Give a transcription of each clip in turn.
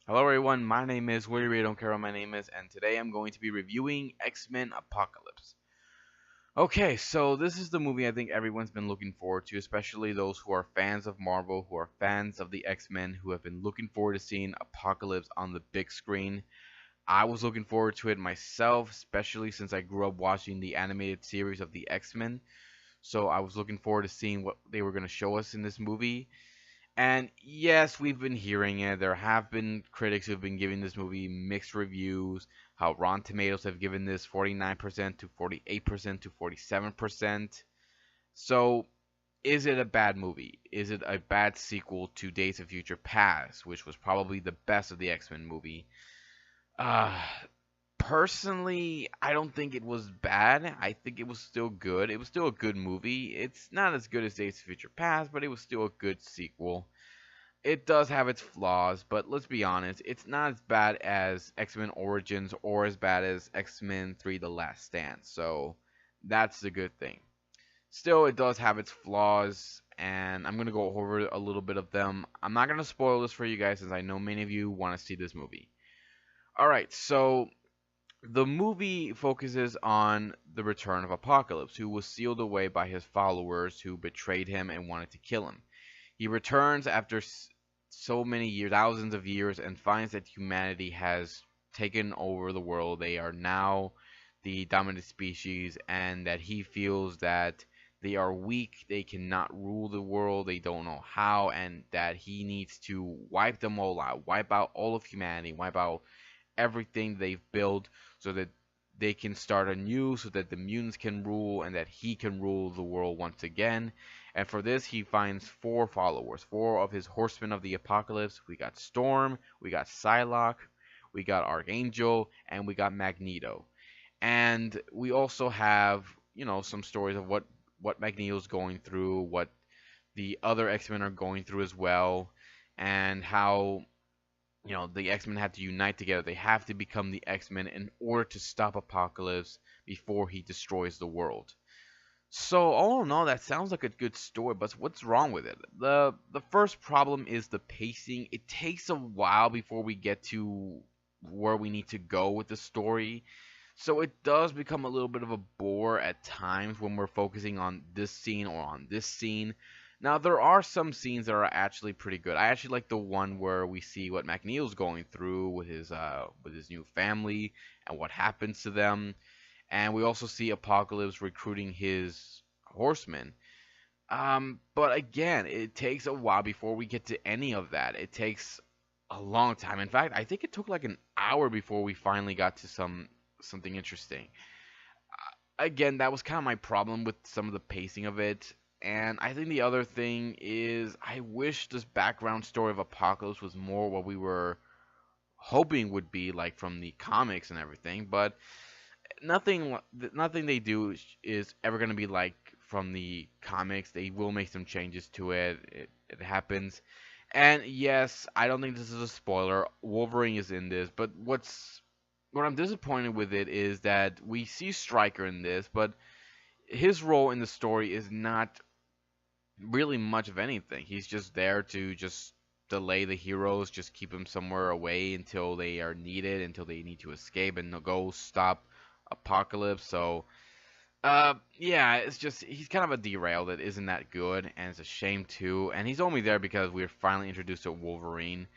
Hello everyone, my name is Woody Ray, don't care what my name is, and today I'm going to be reviewing X-Men Apocalypse. Okay, so this is the movie I think everyone's been looking forward to, especially those who are fans of Marvel, who are fans of the X-Men, who have been looking forward to seeing Apocalypse on the big screen. I was looking forward to it myself, especially since I grew up watching the animated series of the X-Men, so I was looking forward to seeing what they were going to show us in this movie. And yes, we've been hearing it. There have been critics who've been giving this movie mixed reviews. How Rotten Tomatoes have given this 49% to 48% to 47%. So, is it a bad movie? Is it a bad sequel to Days of Future Past, which was probably the best of the X-Men movie? Uh, Personally, I don't think it was bad. I think it was still good. It was still a good movie. It's not as good as Days of Future Past, but it was still a good sequel. It does have its flaws, but let's be honest, it's not as bad as X-Men Origins or as bad as X-Men 3 The Last Stand. So that's the good thing. Still, it does have its flaws, and I'm going to go over a little bit of them. I'm not going to spoil this for you guys since I know many of you want to see this movie. Alright, so the movie focuses on the return of Apocalypse, who was sealed away by his followers who betrayed him and wanted to kill him. He returns after so many years, thousands of years, and finds that humanity has taken over the world. They are now the dominant species, and that he feels that they are weak, they cannot rule the world, they don't know how, and that he needs to wipe them all out, wipe out all of humanity, wipe out everything they've built so that they can start anew, so that the mutants can rule and that he can rule the world once again. And for this, he finds four followers, four of his horsemen of the apocalypse. We got Storm, we got Psylocke, we got Archangel, and we got Magneto. And we also have, some stories of what Magneto's going through, what the other X-Men are going through as well, and how the X-Men have to unite together. They have to become the X-Men in order to stop Apocalypse before he destroys the world. So all in all, that sounds like a good story, but what's wrong with it? The first problem is the pacing. It takes a while before we get to where we need to go with the story. So it does become a little bit of a bore at times when we're focusing on this scene or on this scene. Now there are some scenes that are actually pretty good. I actually like the one where we see what Magneto's going through with his new family and what happens to them, and we also see Apocalypse recruiting his horsemen. But again, it takes a while before we get to any of that. It takes a long time. In fact, I think it took like an hour before we finally got to something interesting. Again, that was kind of my problem with some of the pacing of it. And I think the other thing is I wish this background story of Apocalypse was more what we were hoping would be like from the comics and everything, but nothing they do is ever going to be like from the comics. They will make some changes to it. It happens. And yes, I don't think this is a spoiler. Wolverine is in this, but what I'm disappointed with it is that we see Stryker in this, but his role in the story is not really much of anything. He's just there to just delay the heroes, just keep them somewhere away until they are needed, until they need to escape and go stop Apocalypse. So, yeah, it's just he's kind of a derail that isn't that good, and it's a shame too. And he's only there because we are finally introduced to Wolverine,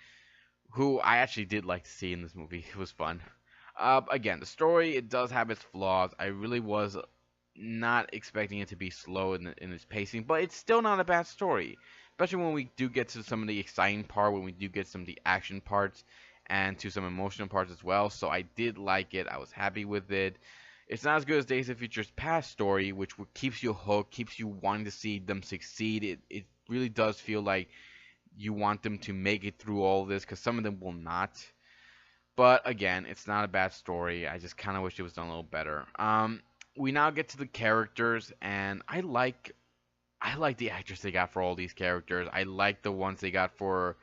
who I actually did like to see in this movie. It was fun. Again, the story it does have its flaws. I really was not expecting it to be slow in its pacing, but it's still not a bad story. Especially when we do get to some of the exciting part, when we do get some of the action parts, and to some emotional parts as well. So I did like it. I was happy with it. It's not as good as Days of Future's past story, which keeps you hooked, keeps you wanting to see them succeed. It really does feel like you want them to make it through all this, because some of them will not. But again, it's not a bad story. I just kind of wish it was done a little better. We now get to the characters, and I like the actors they got for all these characters. I like the ones they got for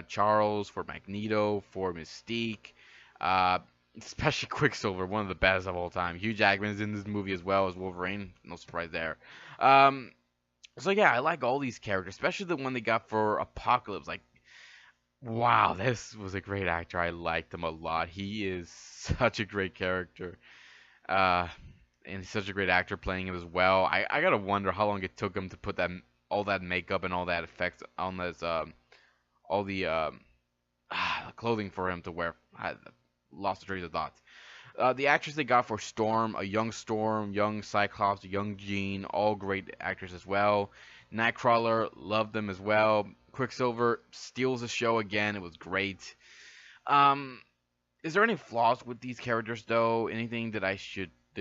Charles, for Magneto, for Mystique, uh, especially Quicksilver, one of the best of all time. Hugh Jackman's in this movie as well as Wolverine. No surprise there. Um, so yeah, I like all these characters, especially the one they got for Apocalypse. Like Wow, this was a great actor. I liked him a lot. He is such a great character. Uh, and he's such a great actor playing him as well. I gotta wonder how long it took him to put that all that makeup and all that effects on this all the clothing for him to wear. I lost the train of thought. The actors they got for Storm, young Cyclops, young Jean, all great actors as well. Nightcrawler, loved them as well. Quicksilver steals the show again. It was great. Um, is there any flaws with these characters though? Anything that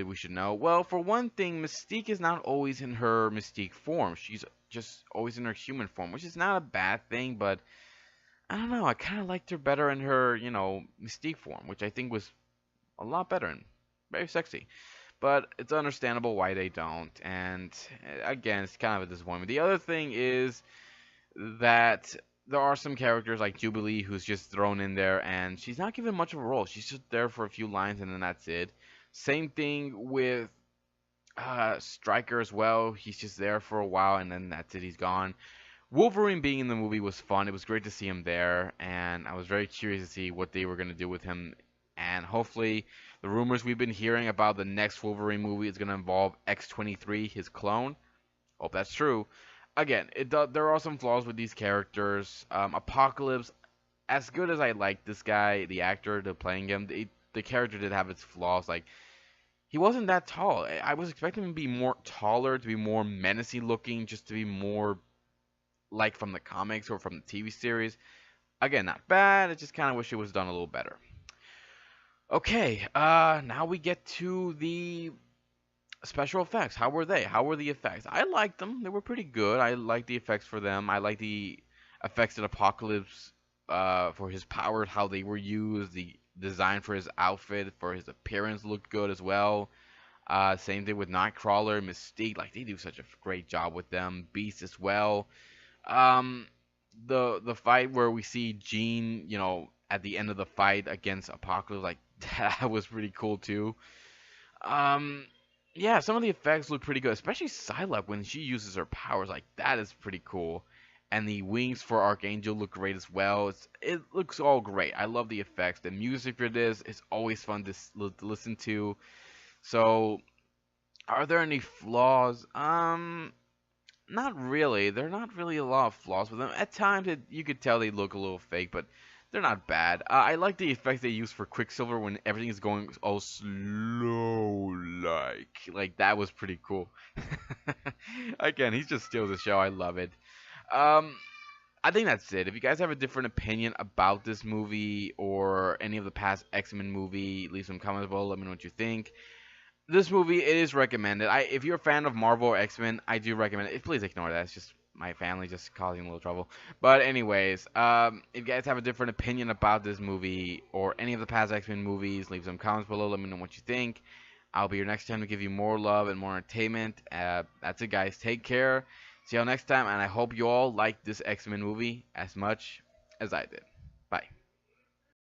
we should know? Well, for one thing, Mystique is not always in her Mystique form. She's just always in her human form, which is not a bad thing, but I don't know. I kind of liked her better in her, Mystique form, which I think was a lot better and very sexy. But it's understandable why they don't. And again, it's kind of a disappointment. The other thing is that there are some characters like Jubilee who's just thrown in there and she's not given much of a role. She's just there for a few lines and then that's it. Same thing with Stryker as well. He's just there for a while and then that's it. He's gone. Wolverine being in the movie was fun. It was great to see him there, and I was very curious to see what they were going to do with him. And hopefully, the rumors we've been hearing about the next Wolverine movie is going to involve X-23, his clone. Hope that's true. Again, there are some flaws with these characters. Apocalypse, as good as I like this guy, the actor, to playing him, the character did have its flaws. Like he wasn't that tall. I was expecting him to be more taller, to be more menacing looking, just to be more like from the comics or from the TV series. Again, not bad. I just kind of wish it was done a little better. Okay, now we get to the special effects. How were they? How were the effects? I liked them. They were pretty good. I liked the effects for them. I like the effects in Apocalypse for his powers, how they were used. The design for his outfit, for his appearance looked good as well. Same thing with Nightcrawler, Mystique. Like they do such a great job with them. Beast as well. Um, the fight where we see Jean, at the end of the fight against Apocalypse, like that was pretty cool too. Um, yeah, some of the effects look pretty good, especially Psylocke when she uses her powers. Like that is pretty cool. And the wings for Archangel look great as well. It looks all great. I love the effects. The music for this is always fun to listen to. So, are there any flaws? Not really. There are not really a lot of flaws with them. At times, you could tell they look a little fake, but they're not bad. I like the effects they use for Quicksilver when everything is going all slow, like that was pretty cool. Again, he just steals the show. I love it. Um, I think that's it. If you guys have a different opinion about this movie or any of the past X-Men movie, leave some comments below. Let me know what you think. This movie it is recommended. If you're a fan of Marvel or X-Men, I do recommend it. Please ignore that. It's just my family just causing a little trouble. But anyways, if you guys have a different opinion about this movie or any of the past X-Men movies, leave some comments below. Let me know what you think. I'll be here next time to give you more love and more entertainment. That's it, guys. Take care. See y'all next time, and I hope you all like this X-Men movie as much as I did.